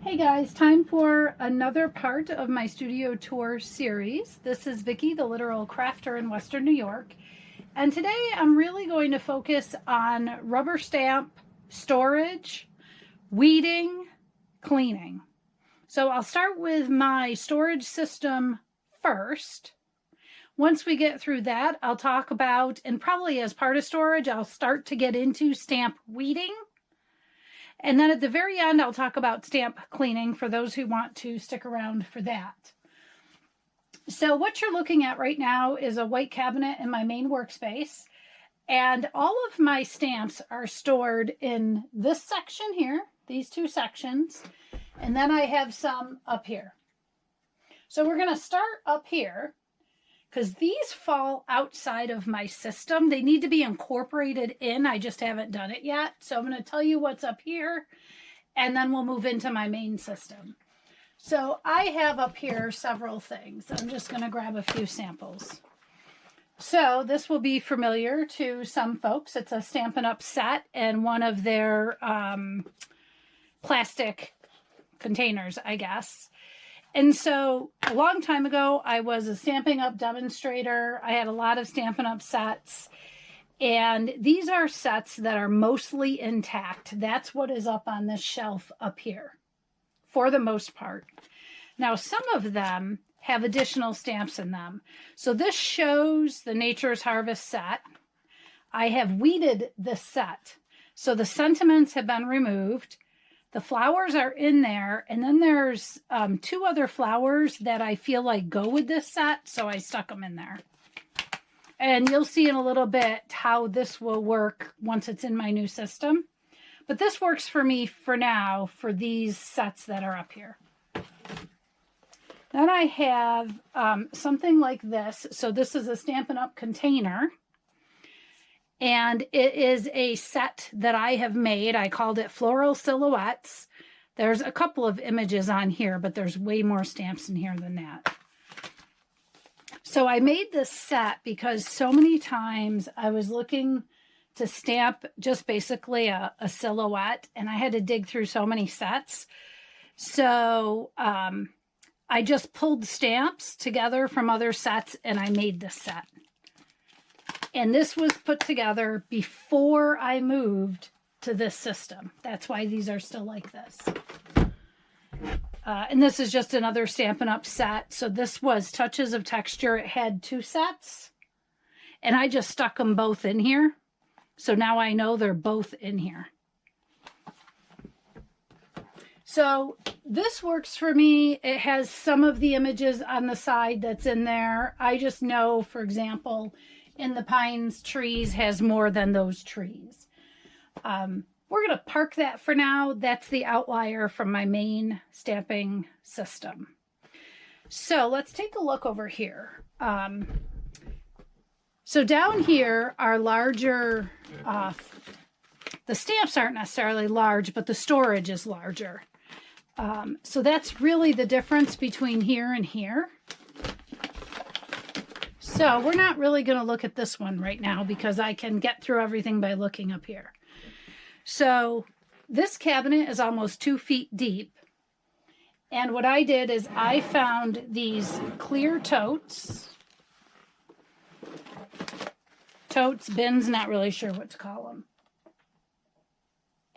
Hey guys, time for another part of my studio tour series. This is Vicki, the literal crafter in Western New York. And today I'm really going to focus on rubber stamp storage, weeding, cleaning. So I'll start with my storage system first. Once we get through that, I'll talk about, and probably as part of storage, I'll start to get into stamp weeding. And then at the very end, I'll talk about stamp cleaning for those who want to stick around for that. So what you're looking at right now is a white cabinet in my main workspace. And all of my stamps are stored in this section here, these two sections. And then I have some up here. So we're going to start up here, because these fall outside of my system. They need to be incorporated in. I just haven't done it yet. So I'm going to tell you what's up here, and then we'll move into my main system. So I have up here several things. I'm just going to grab a few samples. So this will be familiar to some folks. It's a Stampin' Up! Set and one of their plastic containers, I guess. And so a long time ago, I was a Stampin' Up! Demonstrator. I had a lot of Stampin' Up! Sets. And these are sets that are mostly intact. That's what is up on this shelf up here, for the most part. Now, some of them have additional stamps in them. So this shows the Nature's Harvest set. I have weeded this set. So the sentiments have been removed. The flowers are in there, and then there's two other flowers that I feel like go with this set, so I stuck them in there. And you'll see in a little bit how this will work once it's in my new system. But this works for me for now for these sets that are up here. Then I have something like this. So this is a Stampin' Up! Container. And it is a set that I have made. I called it Floral Silhouettes. There's a couple of images on here, but there's way more stamps in here than that. So I made this set because so many times I was looking to stamp just basically a silhouette, and I had to dig through so many sets. So I just pulled stamps together from other sets, and I made this set. And this was put together before I moved to this system. That's why these are still like this. And this is just another Stampin' Up! Set. So this was Touches of Texture. It had two sets. And I just stuck them both in here. So now I know they're both in here. So this works for me. It has some of the images on the side that's in there. I just know, for example, in the pines trees has more than those trees. We're going to park that for now. That's the outlier from my main stamping system. So let's take a look over here. So down here are larger, the stamps aren't necessarily large, but the storage is larger. So that's really the difference between here and here. So we're not really going to look at this one right now because I can get through everything by looking up here. So this cabinet is almost 2 feet deep. And what I did is I found these clear totes, bins, not really sure what to call them,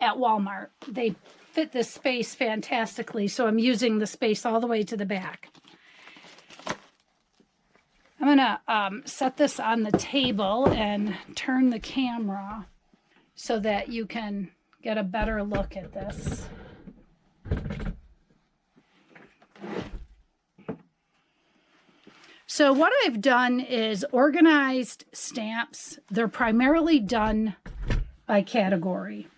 at Walmart. They fit this space fantastically, so I'm using the space all the way to the back. I'm going to set this on the table and turn the camera so that you can get a better look at this. So what I've done is organized stamps. They're primarily done by category.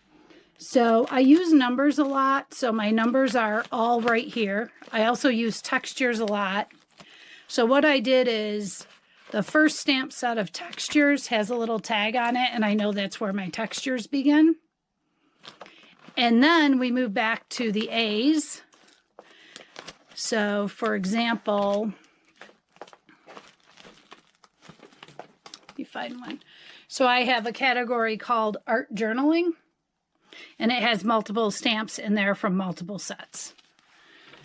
So I use numbers a lot, so my numbers are all right here. I also use textures a lot. So what I did is the first stamp set of textures has a little tag on it, and I know that's where my textures begin. And then we move back to the A's. So for example, you find one. So I have a category called Art Journaling, and it has multiple stamps in there from multiple sets.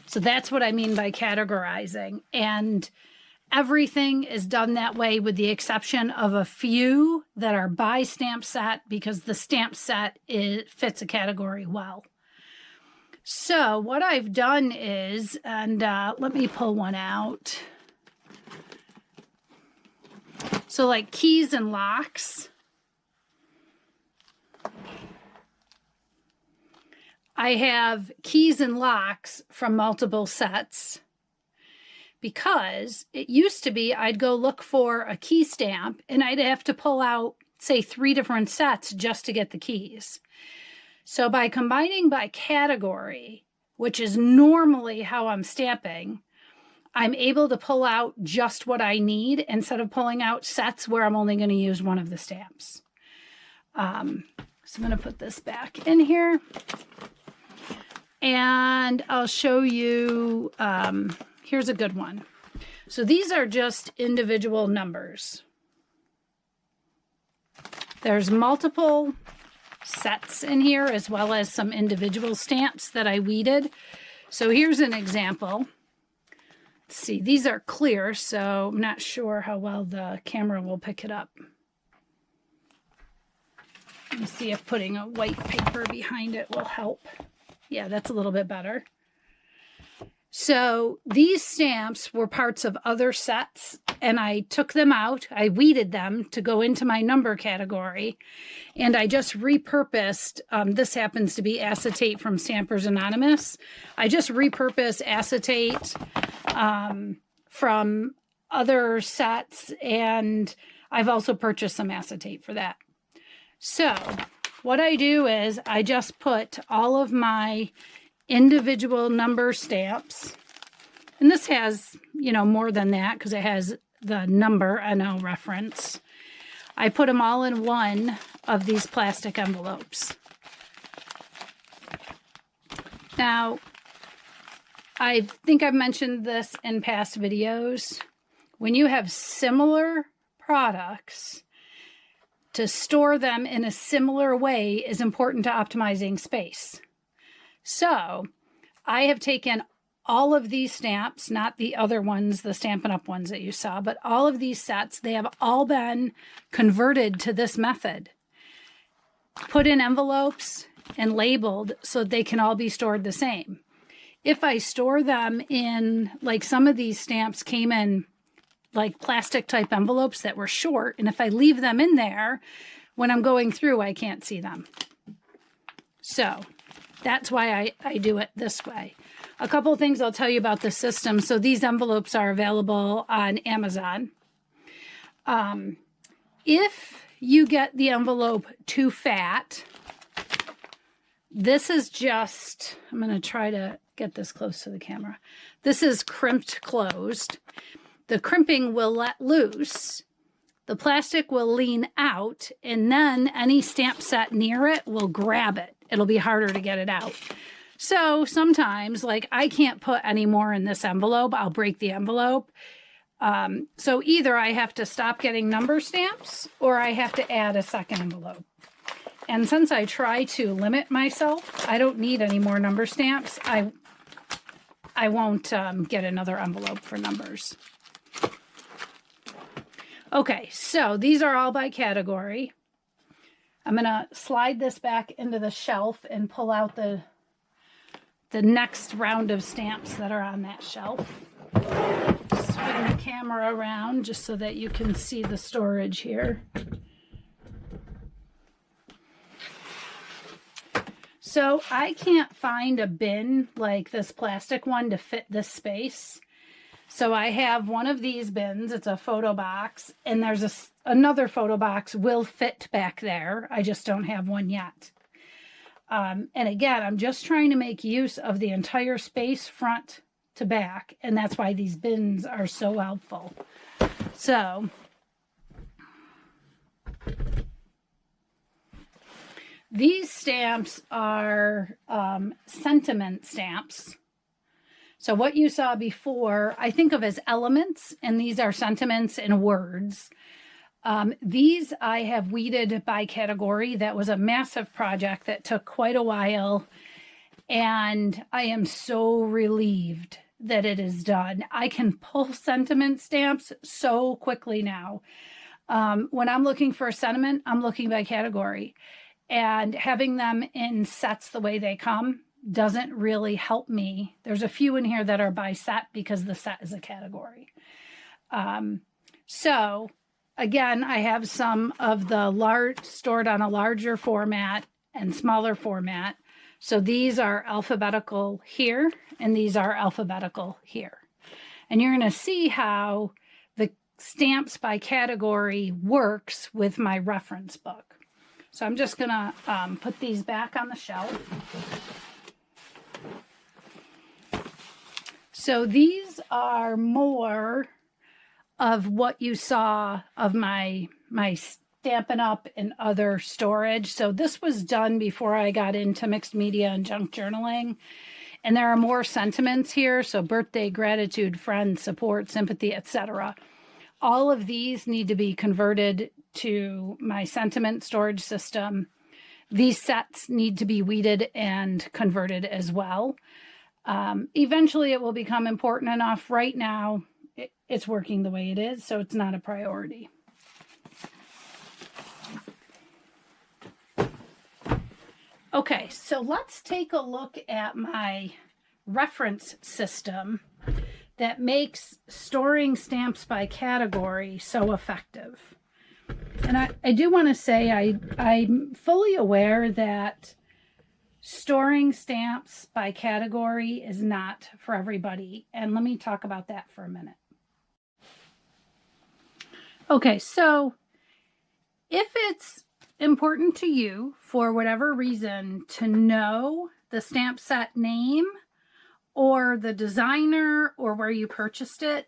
So that's what I mean by categorizing. And everything is done that way with the exception of a few that are by stamp set, because the stamp set fits a category well. So what I've done is, and let me pull one out. So like keys and locks. I have keys and locks from multiple sets, because it used to be I'd go look for a key stamp and I'd have to pull out, say, 3 different sets just to get the keys. So by combining by category, which is normally how I'm stamping, I'm able to pull out just what I need instead of pulling out sets where I'm only going to use one of the stamps. So I'm going to put this back in here. And I'll show you, here's a good one. So these are just individual numbers. There's multiple sets in here as well as some individual stamps that I weeded. So here's an example. Let's see, these are clear, so I'm not sure how well the camera will pick it up. Let me see if putting a white paper behind it will help. Yeah, that's a little bit better. So these stamps were parts of other sets, and I took them out. I weeded them to go into my number category, and I just repurposed, this happens to be acetate from Stampers Anonymous. I just repurposed acetate from other sets, and I've also purchased some acetate for that. So what I do is I just put all of my individual number stamps, and this has, you know, more than that because it has the number NO reference. I put them all in one of these plastic envelopes. Now, I think I've mentioned this in past videos. When you have similar products, to store them in a similar way is important to optimizing space. So I have taken all of these stamps, not the other ones, the Stampin' Up! Ones that you saw, but all of these sets, they have all been converted to this method. Put in envelopes and labeled so they can all be stored the same. If I store them in, like some of these stamps came in like plastic type envelopes that were short, and if I leave them in there, when I'm going through, I can't see them. So that's why I do it this way. A couple of things I'll tell you about the system. So these envelopes are available on Amazon. If you get the envelope too fat, this is just, I'm going to try to get this close to the camera. This is crimped closed. The crimping will let loose, the plastic will lean out, and then any stamp set near it will grab it. It'll be harder to get it out. So sometimes, like, I can't put any more in this envelope. I'll break the envelope. So either I have to stop getting number stamps or I have to add a second envelope. And since I try to limit myself, I don't need any more number stamps. I won't get another envelope for numbers. Okay, so these are all by category. I'm going to slide this back into the shelf and pull out the next round of stamps that are on that shelf. Swing the camera around just so that you can see the storage here. So I can't find a bin like this plastic one to fit this space. So I have one of these bins. It's a photo box, and there's another photo box will fit back there. I just don't have one yet. And again, I'm just trying to make use of the entire space front to back, and that's why these bins are so helpful. So these stamps are sentiment stamps. So what you saw before, I think of as elements, and these are sentiments and words. These I have weeded by category. That was a massive project that took quite a while. And I am so relieved that it is done. I can pull sentiment stamps so quickly now. When I'm looking for a sentiment, I'm looking by category. And having them in sets the way they come doesn't really help me. There's a few in here that are by set because the set is a category. So again, I have some of the large stored on a larger format and smaller format. So these are alphabetical here, and these are alphabetical here. And you're going to see how the stamps by category works with my reference book. So I'm just going to put these back on the shelf. So these are more of what you saw of my Stampin' Up! And other storage. So this was done before I got into mixed media and junk journaling. And there are more sentiments here. So birthday, gratitude, friend, support, sympathy, etc. All of these need to be converted to my sentiment storage system. These sets need to be weeded and converted as well. Eventually it will become important enough. Right now, it's working the way it is, so it's not a priority. Okay, so let's take a look at my reference system that makes storing stamps by category so effective. And I do want to say I'm fully aware that storing stamps by category is not for everybody. And let me talk about that for a minute. Okay, so if it's important to you for whatever reason to know the stamp set name or the designer or where you purchased it,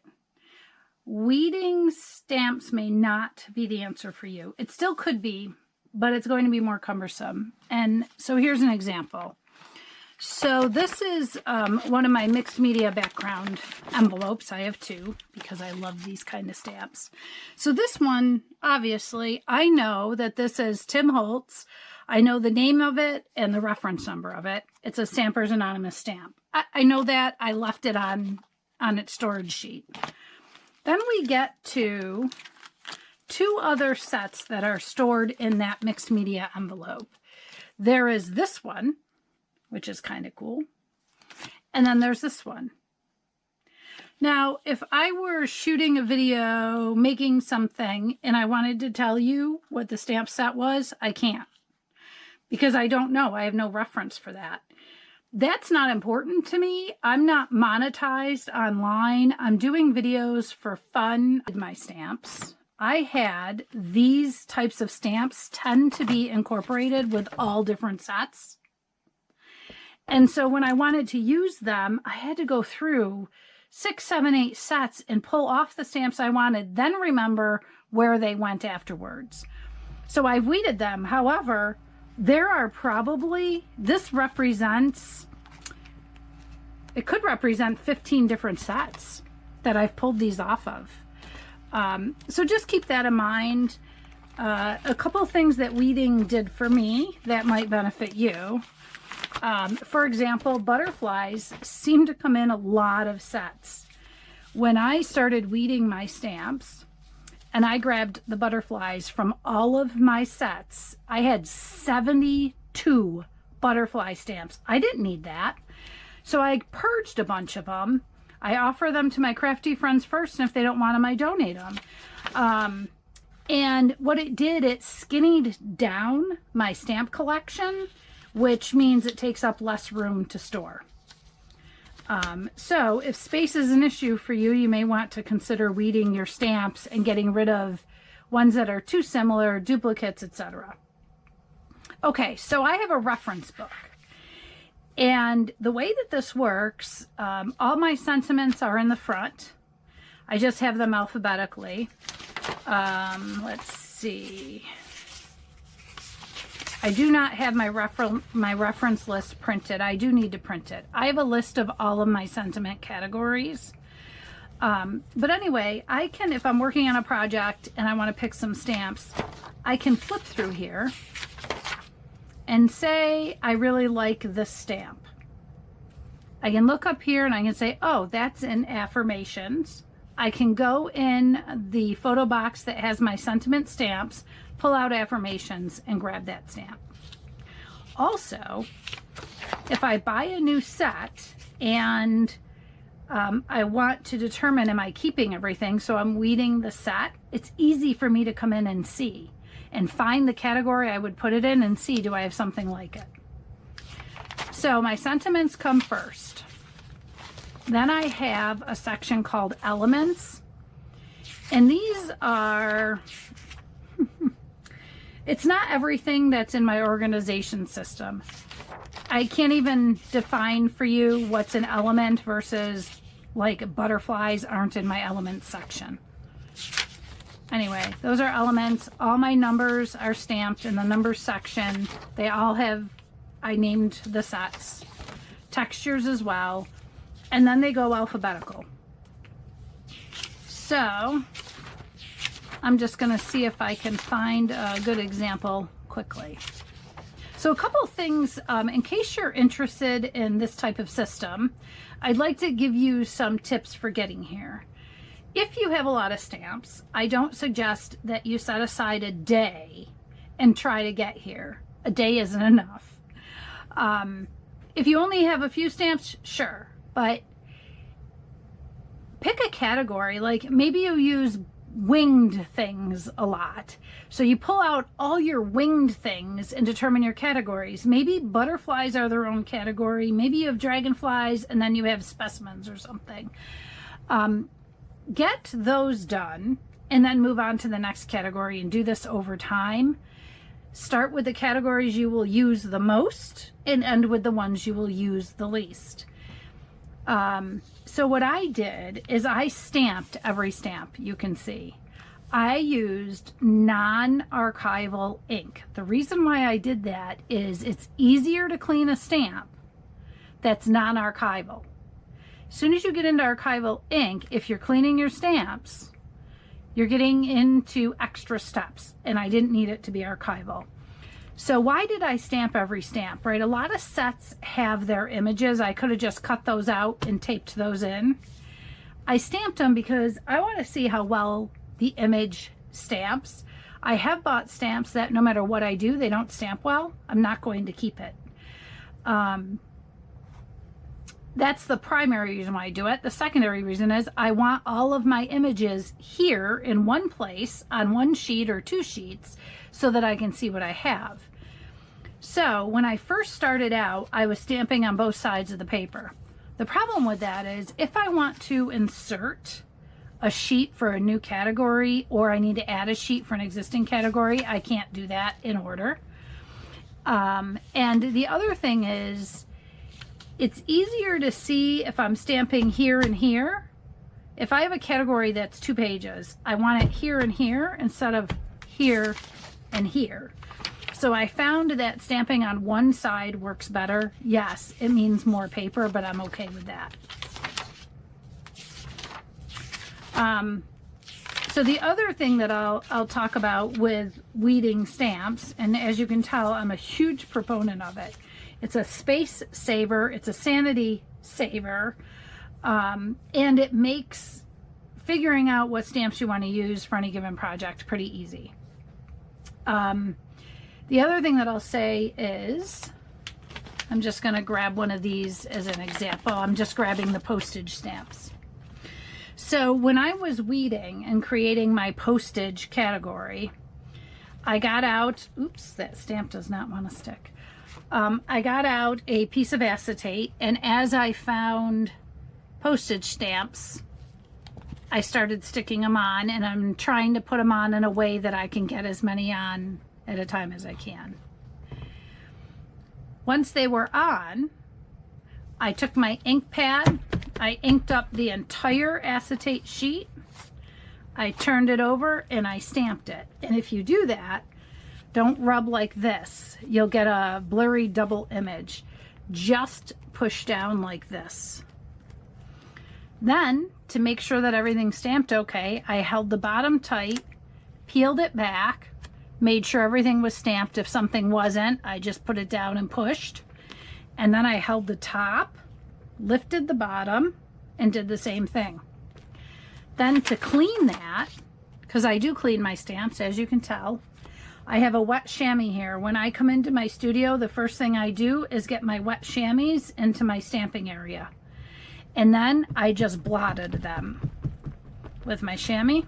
weeding stamps may not be the answer for you. It still could be, but it's going to be more cumbersome. And so here's an example. So this is one of my mixed media background envelopes. I have two because I love these kind of stamps. So this one, obviously, I know that this is Tim Holtz. I know the name of it and the reference number of it. It's a Stampers Anonymous stamp. I know that. I left it on its storage sheet. Then we get to two other sets that are stored in that mixed media envelope. There is this one, which is kind of cool. And then there's this one. Now, if I were shooting a video, making something, and I wanted to tell you what the stamp set was, I can't. Because I don't know. I have no reference for that. That's not important to me. I'm not monetized online. I'm doing videos for fun with my stamps. I had these types of stamps tend to be incorporated with all different sets. And so when I wanted to use them, I had to go through 6, 7, 8 sets and pull off the stamps I wanted, then remember where they went afterwards. So I've weeded them. However, there are probably, this represents, it could represent 15 different sets that I've pulled these off of. So just keep that in mind. A couple of things that weeding did for me that might benefit you. For example, butterflies seem to come in a lot of sets. When I started weeding my stamps and I grabbed the butterflies from all of my sets, I had 72 butterfly stamps. I didn't need that. So I purged a bunch of them. I offer them to my crafty friends first, and if they don't want them, I donate them. And what it did, it skinnied down my stamp collection, which means it takes up less room to store. So if space is an issue for you, you may want to consider weeding your stamps and getting rid of ones that are too similar, duplicates, etc. Okay, so I have a reference book. And the way that this works, all my sentiments are in the front. I just have them alphabetically. Let's see. I do not have my reference list printed. I do need to print it. I have a list of all of my sentiment categories. But anyway, I can, if I'm working on a project and I want to pick some stamps, I can flip through here and say I really like this stamp. I can look up here and I can say, oh, that's in affirmations. I can go in the photo box that has my sentiment stamps, pull out affirmations, and grab that stamp. Also, if I buy a new set and I want to determine, am I keeping everything, so I'm weeding the set, it's easy for me to come in and see and find the category I would put it in and see, do I have something like it? So my sentiments come first. Then I have a section called elements. And these are, it's not everything that's in my organization system. I can't even define for you what's an element versus, like, butterflies aren't in my elements section. Anyway, those are elements. All my numbers are stamped in the numbers section. They all have, I named the sets. Textures as well. And then they go alphabetical. So I'm just going to see if I can find a good example quickly. So a couple things, in case you're interested in this type of system, I'd like to give you some tips for getting here. If you have a lot of stamps, I don't suggest that you set aside a day and try to get here. A day isn't enough. If you only have a few stamps, sure, but pick a category. Like maybe you use winged things a lot, so you pull out all your winged things and determine your categories. Maybe butterflies are their own category. Maybe you have dragonflies and then you have specimens or something. Get those done and then move on to the next category and do this over time. Start with the categories you will use the most and end with the ones you will use the least. So what I did is I stamped every stamp you can see. I used non-archival ink. The reason why I did that is it's easier to clean a stamp that's non-archival. As soon as you get into archival ink, if you're cleaning your stamps, you're getting into extra steps, and I didn't need it to be archival. So why did I stamp every stamp, right? A lot of sets have their images. I could have just cut those out and taped those in. I stamped them because I want to see how well the image stamps. I have bought stamps that no matter what I do, they don't stamp well. I'm not going to keep it. That's the primary reason why I do it. The secondary reason is I want all of my images here in one place on one sheet or two sheets so that I can see what I have. So when I first started out, I was stamping on both sides of the paper. The problem with that is if I want to insert a sheet for a new category or I need to add a sheet for an existing category, I can't do that in order. And the other thing is, it's easier to see if I'm stamping here and here. If I have a category that's 2 pages, I want it here and here instead of here and here. So I found that stamping on one side works better. Yes, it means more paper, but I'm okay with that. So the other thing that I'll talk about with weeding stamps, and as you can tell, I'm a huge proponent of it. It's a space saver, it's a sanity saver, and it makes figuring out what stamps you want to use for any given project pretty easy. The other thing that I'll say is, I'm just going to grab one of these as an example. I'm just grabbing the postage stamps. So when I was weeding and creating my postage category, I got out, oops, that stamp does not want to stick. I got out a piece of acetate, and as I found postage stamps, I started sticking them on, and I'm trying to put them on in a way that I can get as many on at a time as I can. Once they were on, I took my ink pad, I inked up the entire acetate sheet, I turned it over, and I stamped it. And if you do that, don't rub like this. You'll get a blurry double image. Just push down like this. Then, to make sure that everything's stamped okay, I held the bottom tight, peeled it back, made sure everything was stamped. If something wasn't, I just put it down and pushed. And then I held the top lifted the bottom, and did the same thing. Then to clean that, because I do clean my stamps, as you can tell, I have a wet chamois here. When I come into my studio, the first thing I do is get my wet chamois into my stamping area. And then I just blotted them with my chamois.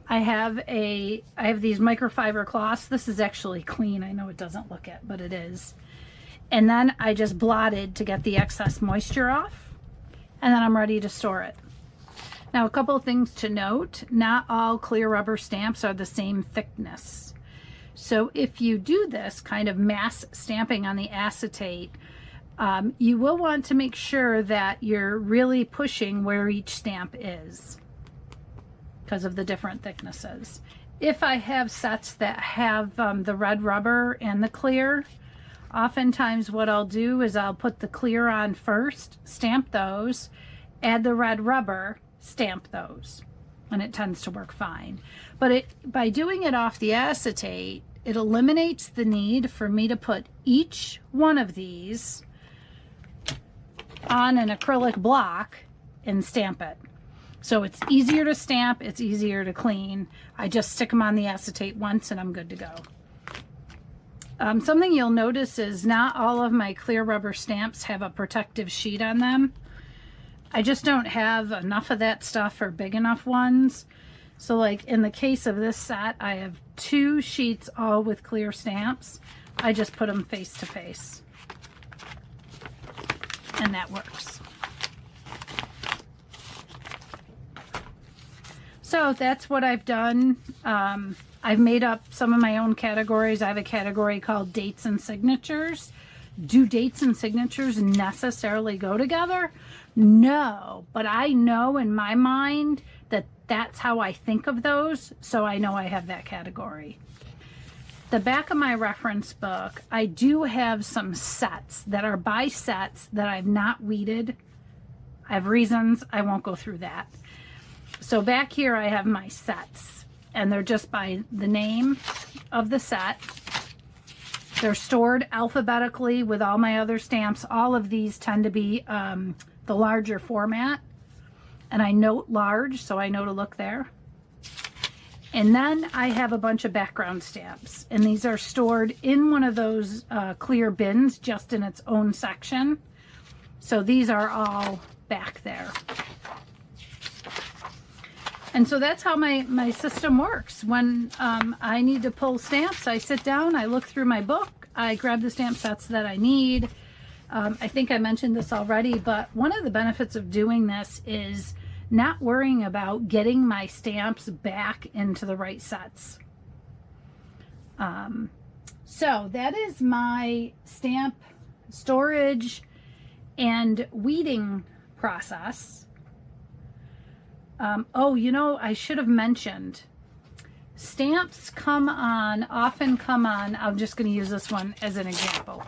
I have these microfiber cloths. This is actually clean. I know it doesn't look it, but it is. And then I just blotted to get the excess moisture off, and then I'm ready to store it. Now, a couple of things to note: not all clear rubber stamps are the same thickness. So if you do this kind of mass stamping on the acetate, you will want to make sure that you're really pushing where each stamp is, because of the different thicknesses. If I have sets that have the red rubber and the clear, oftentimes what I'll do is I'll put the clear on first, stamp those, add the red rubber, stamp those, and it tends to work fine. But by doing it off the acetate, it eliminates the need for me to put each one of these on an acrylic block and stamp it. So it's easier to stamp, it's easier to clean. I just stick them on the acetate once and I'm good to go. Something you'll notice is not all of my clear rubber stamps have a protective sheet on them. I just don't have enough of that stuff or big enough ones. So like in the case of this set, I have 2 sheets all with clear stamps. I just put them face to face, and that works. So that's what I've done. I've made up some of my own categories. I have a category called dates and signatures. Do dates and signatures necessarily go together? No, but I know in my mind that that's how I think of those, so I know I have that category. The back of my reference book, I do have some sets that are by sets that I've not weeded. I have reasons, I won't go through that. So back here I have my sets, and they're just by the name of the set. They're stored alphabetically with all my other stamps. All of these tend to be the larger format, and I note large, so I know to look there. And then I have a bunch of background stamps, and these are stored in one of those clear bins, just in its own section. So these are all back there. And so that's how my system works. When I need to pull stamps, I sit down, I look through my book, I grab the stamp sets that I need. I think I mentioned this already, but one of the benefits of doing this is not worrying about getting my stamps back into the right sets. So that is my stamp storage and weeding process. Oh, you know, I should have mentioned, stamps often come on, I'm just going to use this one as an example.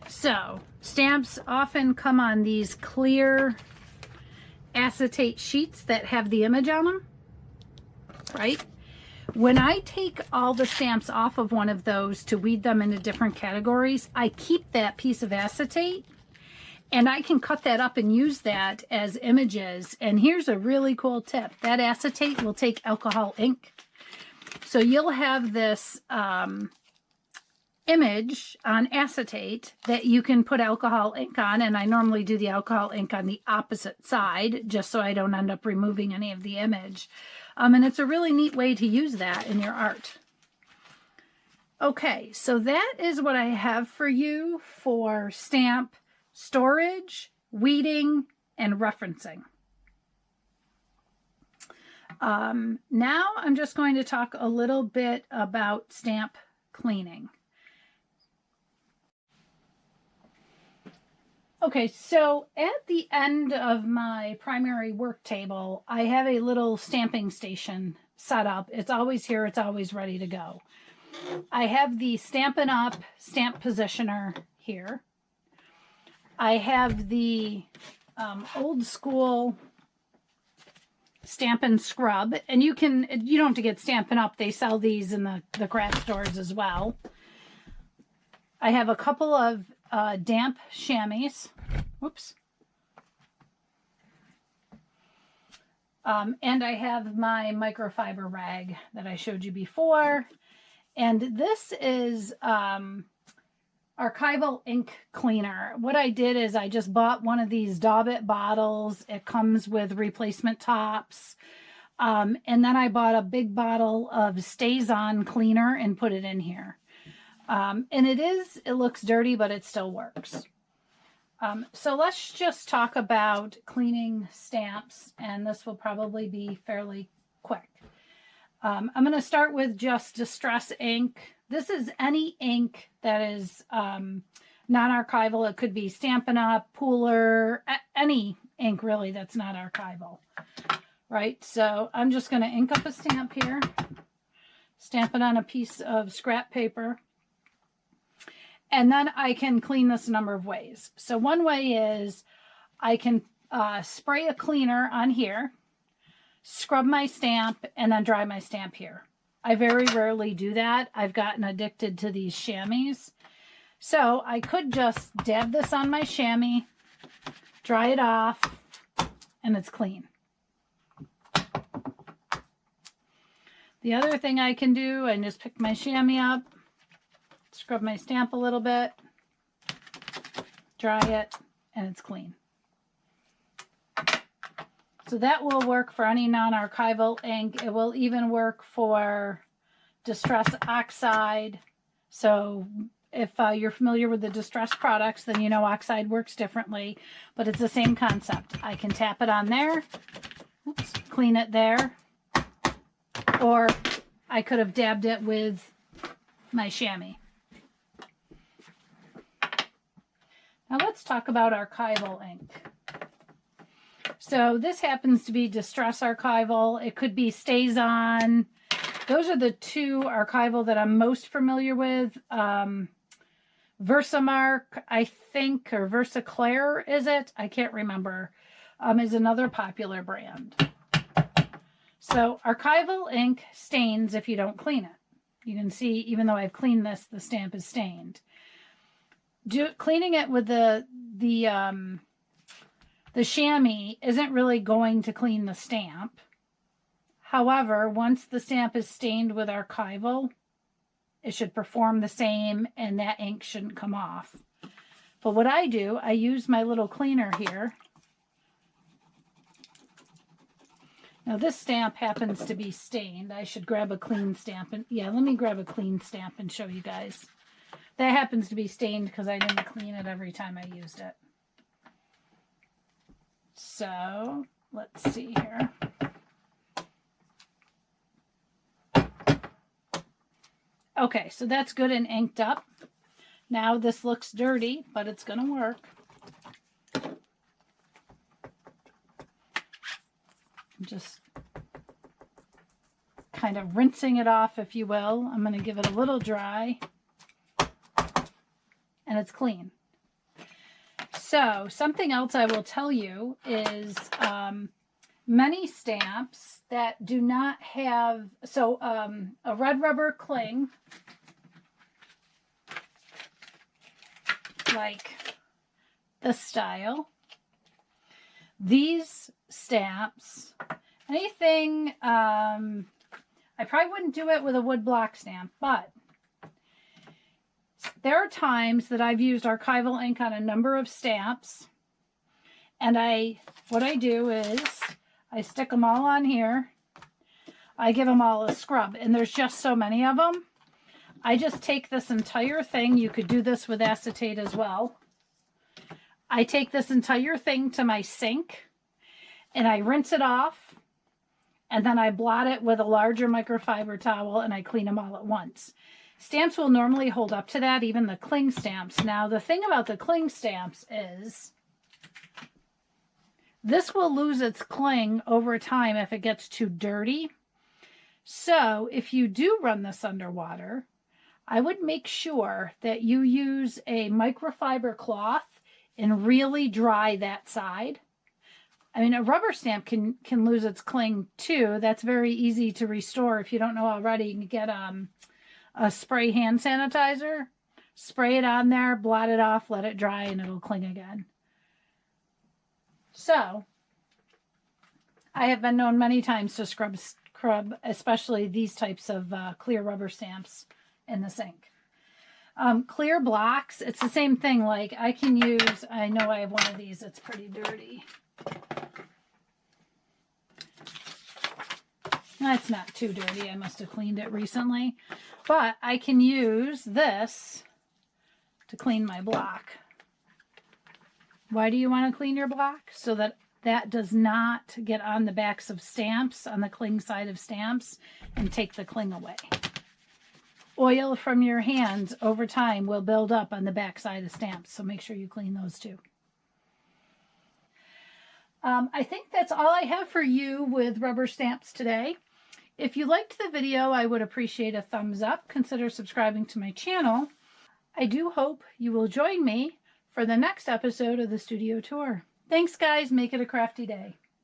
So, stamps often come on these clear acetate sheets that have the image on them, right? When I take all the stamps off of one of those to weed them into different categories, I keep that piece of acetate, and I can cut that up and use that as images. And here's a really cool tip. That acetate will take alcohol ink. So you'll have this image on acetate that you can put alcohol ink on. And I normally do the alcohol ink on the opposite side, just so I don't end up removing any of the image. And it's a really neat way to use that in your art. Okay, so that is what I have for you for stamp storage, weeding, and referencing. Now I'm just going to talk a little bit about stamp cleaning. Okay, so at the end of my primary work table, I have a little stamping station set up. It's always here, it's always ready to go. I have the Stampin' Up! Stamp positioner here. I have the old school Stampin' Scrub. And you don't have to get Stampin' Up. They sell these in the craft stores as well. I have a couple of damp chamois. Whoops. And I have my microfiber rag that I showed you before. And this is archival ink cleaner. What I did is I just bought one of these Daubit bottles. It comes with replacement tops. And then I bought a big bottle of Stays On cleaner and put it in here. And it looks dirty, but it still works. So let's just talk about cleaning stamps, and this will probably be fairly quick. I'm going to start with just distress ink. This is any ink that is non-archival. It could be Stampin' Up, Pooler, any ink really that's not archival, right? So I'm just going to ink up a stamp here, stamp it on a piece of scrap paper, and then I can clean this a number of ways. So one way is I can spray a cleaner on here, scrub my stamp, and then dry my stamp here. I very rarely do that. I've gotten addicted to these chamois. So I could just dab this on my chamois, dry it off, and it's clean. The other thing I can do, I just pick my chamois up, scrub my stamp a little bit, dry it, and it's clean. So that will work for any non-archival ink. It will even work for Distress Oxide. So if you're familiar with the Distress products, then you know Oxide works differently, but it's the same concept. I can tap it on there, oops, clean it there, or I could have dabbed it with my chamois. Now let's talk about archival ink. So this happens to be Distress Archival. It could be Stays On. Those are the two archival that I'm most familiar with. Versamark, I think, or Versaclair, is it? I can't remember, is another popular brand. So archival ink stains if you don't clean it. You can see, even though I've cleaned this, the stamp is stained. Cleaning it with the chamois isn't really going to clean the stamp. However, once the stamp is stained with archival, it should perform the same and that ink shouldn't come off. But what I do, I use my little cleaner here. Now this stamp happens to be stained. I should grab a clean stamp. And yeah, let me grab a clean stamp and show you guys. That happens to be stained because I didn't clean it every time I used it. So let's see here. Okay, so that's good and inked up. Now this looks dirty, but it's going to work. I'm just kind of rinsing it off, if you will. I'm going to give it a little dry, and it's clean. So something else I will tell you is many stamps that do not have, a red rubber cling, like this style, these stamps, anything, I probably wouldn't do it with a wood block stamp, but there are times that I've used archival ink on a number of stamps, and what I do is I stick them all on here. I give them all a scrub, and there's just so many of them. I just take this entire thing. You could do this with acetate as well. I take this entire thing to my sink, and I rinse it off, and then I blot it with a larger microfiber towel, and I clean them all at once. Stamps will normally hold up to that, even the cling stamps. Now, the thing about the cling stamps is this will lose its cling over time if it gets too dirty. So if you do run this underwater, I would make sure that you use a microfiber cloth and really dry that side. I mean, a rubber stamp can lose its cling too. That's very easy to restore. If you don't know already, you can get a spray hand sanitizer, spray it on there, blot it off, let it dry, and it'll cling again. So I have been known many times to scrub especially these types of clear rubber stamps in the sink. Clear blocks, it's the same thing. Like I can use, I know I have one of these that's pretty dirty. That's not too dirty. I must have cleaned it recently. But I can use this to clean my block. Why do you want to clean your block? So that that does not get on the backs of stamps, on the cling side of stamps, and take the cling away. Oil from your hands over time will build up on the back side of stamps, so make sure you clean those too. I think that's all I have for you with rubber stamps today. If you liked the video, I would appreciate a thumbs up. Consider subscribing to my channel. I do hope you will join me for the next episode of the studio tour. Thanks, guys. Make it a crafty day.